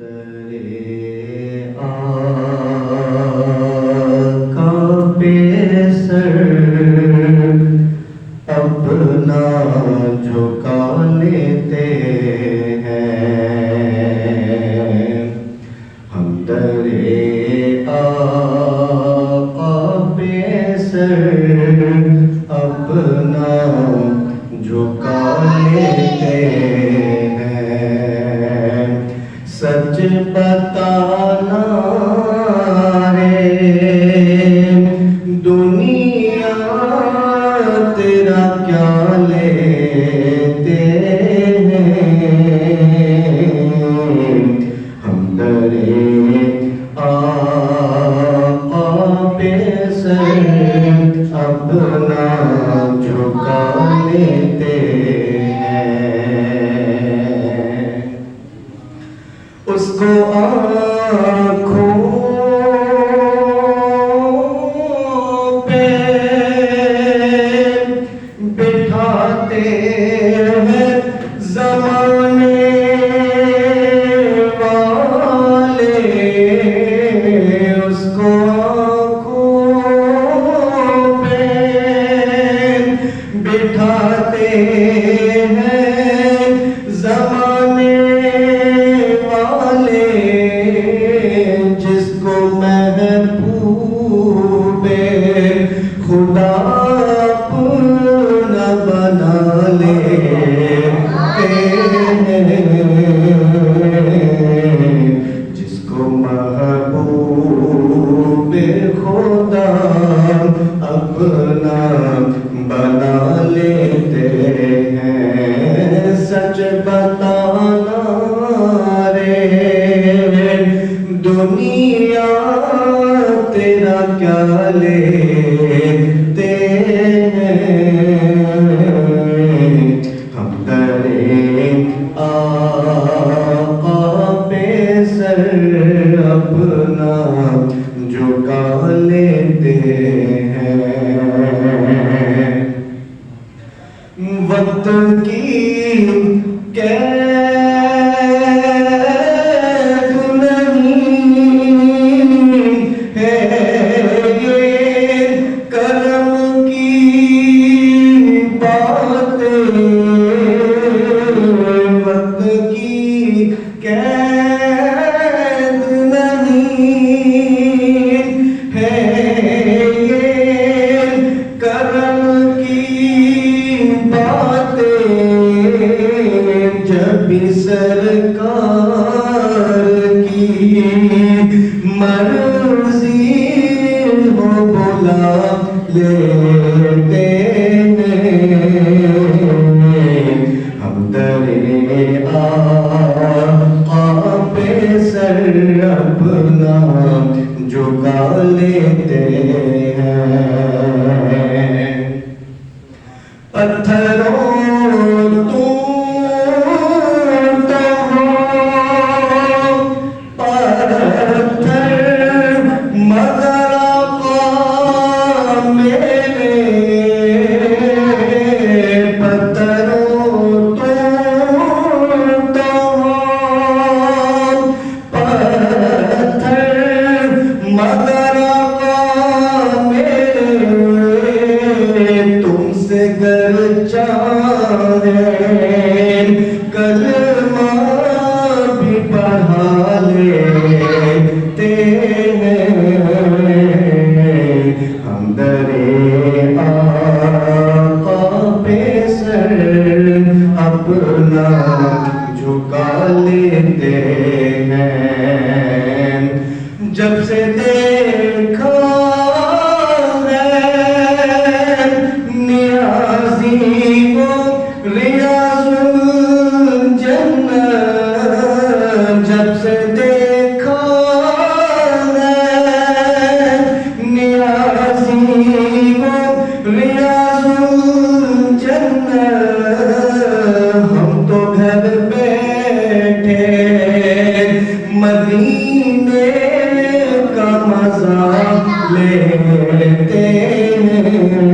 दरे आका पे सर अपना झुका लेते हैं। हम दरे आका पे सर अपना झुका लेते हैं। सच बताना रे दुनिया तेरा क्या लेते हैं। हम दरे आका पे सर अपना झुका लेते हैं। उसको आँखों पे बिठाते हैं ज़माने वाले। उसको आँखों पे बिठाते हैं ज़माने वाले। जिसको महबूबे खुदा अपना बना लेते हैं। जिसको महबूबे खुदा अपना बना लेते हैं। सच बताना रे दुनिया तेरा क्या लेते हैं। हम दरे आका पे सर अपना झुका लेते हैं। वक्त की कैद नहीं है ये करम की बातें। वक्त की कैद नहीं है ये करम की बातें। जब भी सरकार की मर्जी हो बुला लेते हैं। हम दरे आका पे सर अपना झुका लेते हैं। पत्थरों गर चाहे कलमा भी पढ़ा लेते हैं। हम दरे आका पे सर अपना झुका लेते हैं। जब से देखा जब से देखा नियाज़ी वो रियाज़ुल जन्नत। हम तो घर बैठे मदीने का मज़ा लेते हैं।